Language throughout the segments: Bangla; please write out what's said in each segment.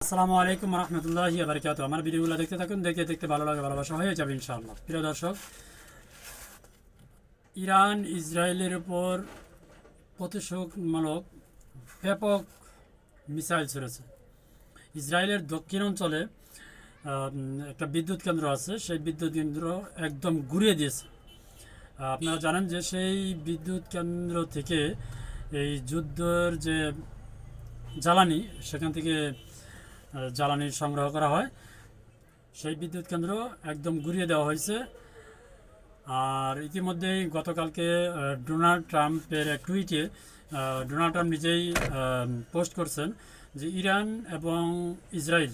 আসসালামু আলাইকুম রহমতুল্লাহি বারকাত। আমার ভিডিওগুলো দেখতে থাকুন, দেখতে দেখতে ভালো লাগে, ভালোবাসা হয়ে যাবে ইনশাআল্লাহ। প্রিয় দর্শক, ইরান ইসরায়েলের উপর প্রতিশোধমূলক ব্যাপক মিসাইল ছুড়েছে। ইসরায়েলের দক্ষিণ অঞ্চলে একটা বিদ্যুৎ কেন্দ্র আছে, সেই বিদ্যুৎ কেন্দ্র একদম ঘুরিয়ে দিয়েছে। আপনারা জানেন যে সেই বিদ্যুৎ কেন্দ্র থেকে এই যুদ্ধের যে জ্বালানি, সেখান থেকে জ্বালানি সংগ্রহ করা হয়। সেই বিদ্যুৎ কেন্দ্র একদম ঘুরিয়ে দেওয়া হয়েছে। আর ইতিমধ্যেই গতকালকে ডোনাল্ড ট্রাম্পের এক টুইটে ডোনাল্ড ট্রাম্প নিজেই পোস্ট করছেন যে ইরান এবং ইসরায়েল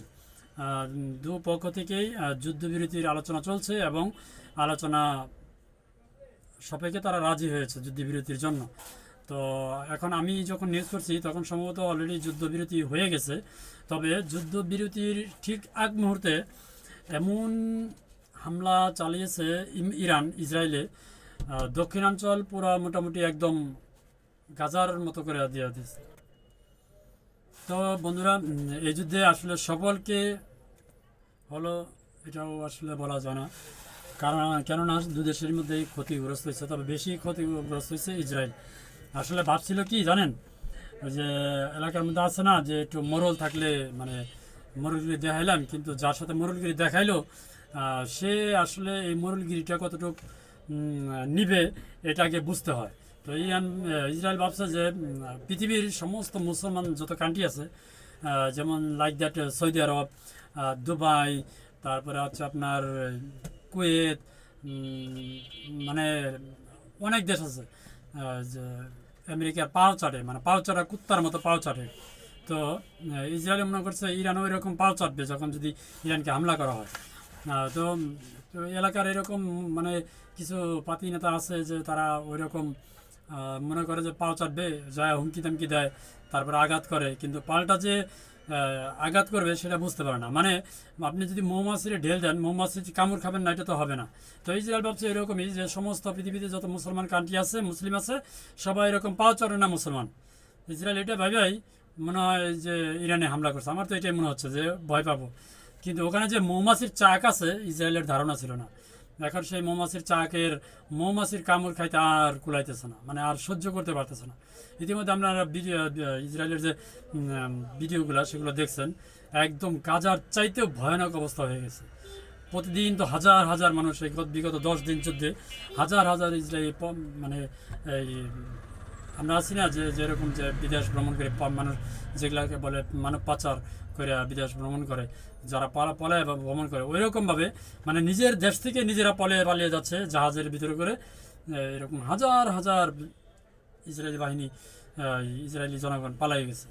দুপক্ষ থেকেই যুদ্ধবিরতির আলোচনা চলছে এবং আলোচনা সাপেক্ষে তারা রাজি হয়েছে যুদ্ধবিরতির জন্য। তো এখন আমি যখন নিউজ করছি তখন সম্ভবত অলরেডি যুদ্ধবিরতি হয়ে গেছে। তবে যুদ্ধবিরতির ঠিক আগ মুহূর্তে এমন হামলা চালিয়েছে ইরান ইসরায়েলে, দক্ষিণাঞ্চল পুরো মোটামুটি একদম গাজার মতো করে দিয়ে দিয়েছে। তো বন্ধুরা, এই যুদ্ধে আসলে সকলকে হলো এটাও আসলে বলা যায় না, কারণ কেননা দু দেশের মধ্যেই ক্ষতিগ্রস্ত হয়েছে, তবে বেশি ক্ষতিগ্রস্ত হয়েছে ইসরায়েল। আসলে ভাবছিল কি জানেন, ওই যে এলাকার মধ্যে আছে না যে একটু মোরল থাকলে মানে মোরলগিরি দেখাইলাম, কিন্তু যার সাথে মোরলগিরি দেখাইলো সে আসলে এই মোরলগিরিটা কতটুকু নিবে এটাকে বুঝতে হয়। তো ইসরায়েল ভাবছে যে পৃথিবীর সমস্ত মুসলমান যত কান্ট্রি আছে, যেমন like that Saudi Arab, Dubai, তারপরে হচ্ছে আপনার কুয়েত, মানে অনেক দেশ আছে যে আমেরিকার পাও চাটে, মানে পাও চাটা কুত্তার মতো পাও চাটে। তো ইসরায়েল মনে করছে ইরানও এরকম পাও চাটবে যখন যদি ইরানকে হামলা করা হয়। তো তো এলাকার এরকম মানে কিছু পাতি নেতা আছে যে তারা ওই রকম মনে করে যে পাও চাটবে, যায় হুমকি তামকি দেয়, তারপরে আঘাত করে, কিন্তু পাল্টা যে আঘাত করবে সেটা বুঝতে পারে না। মানে আপনি যদি মৌমাছির ঢেল দেন, মৌমাছি কামড় খাবেন না, এটা তো হবে না। তো ইসরায়েল ভাবছে এরকমই যে সমস্ত পৃথিবীতে যত মুসলমান কান্ট্রি আছে, মুসলিম আছে, সবাই এরকম পাও চড়ে না মুসলমান। ইসরায়েল এটা ভাবেই মনে হয় যে ইরানে হামলা করছে। আমার তো এটাই মনে হচ্ছে যে ভয় পাবো, কিন্তু ওখানে যে মৌমাছির চাক আছে ইসরায়েলের ধারণা ছিল না। এখন সেই মৌমাছির কামড় খাইতে আর কুলাইতেছে না, মানে আর সহ্য করতে পারতেছে না। ইতিমধ্যে আপনারা ইসরায়েলের যে ভিডিওগুলো সেগুলো দেখছেন, একদম গাজার চাইতেও ভয়ানক অবস্থা হয়ে গেছে। প্রতিদিন তো হাজার হাজার মানুষ, এই বিগত 10 দিন যুদ্ধে হাজার হাজার ইসরায়েলি মানে এই আমরা আছি না যে যেরকম যে বিদেশ ভ্রমণ করে মানুষ, যেগুলাকে বলে মানব পাচার করে বিদেশ ভ্রমণ করে, যারা পলায় বা ভ্রমণ করে, ওই রকমভাবে মানে নিজের দেশ থেকে নিজেরা পালিয়ে যাচ্ছে জাহাজের ভিতরে করে। এরকম হাজার হাজার ইসরায়েলি বাহিনী, ইসরায়েলি জনগণ পালাই গেছে।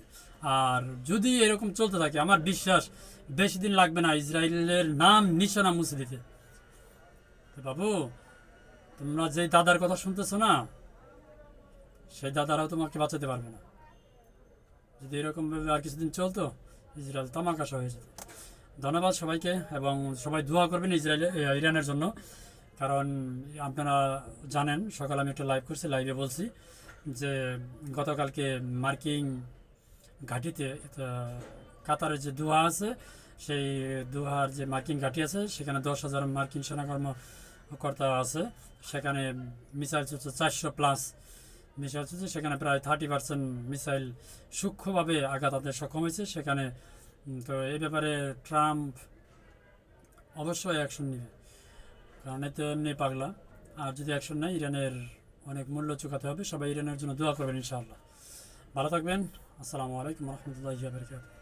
আর যদি এরকম চলতে থাকে, আমার বিশ্বাস বেশি দিন লাগবে না ইসরায়েলের নাম নিশানা মুছে দিতে। বাবু, তোমরা যে দাদার কথা শুনতেছো না, সেই দাদারাও তোমাকে বাঁচাতে পারবে না। যদি এরকমভাবে আর কিছুদিন চলতো, ইসরায়েল তামাকাশা হয়ে যেত। ধন্যবাদ সবাইকে, এবং সবাই দোয়া করবেন ইরানের জন্য। কারণ আপনারা জানেন, সকালে আমি একটা লাইভ করছি, লাইভে বলছি যে গতকালকে মার্কিন ঘাঁটিতে কাতারের যে দোহা আছে, সেই দোহার যে মার্কিন ঘাঁটি আছে সেখানে 10,000 মার্কিন সেনা কর্মকর্তা আছে। সেখানে মিসাইল চলছে 400+ মিসাইল চলছে। সেখানে প্রায় 30% মিসাইল সূক্ষ্মভাবে আঘাত আনতে সক্ষম হয়েছে সেখানে। তো এই ব্যাপারে ট্রাম্প অবশ্যই অ্যাকশন নেবে, কারণ এতে এমনি পাগলা। আর যদি অ্যাকশন নেয়, ইরানের অনেক মূল্য চুকাতে হবে। সবাই ইরানের জন্য দোয়া করবেন ইনশাআল্লাহ। ভালো থাকবেন। আসসালামু আলাইকুম রহমতুল্লাহি ওয়া বারাকাতুহু।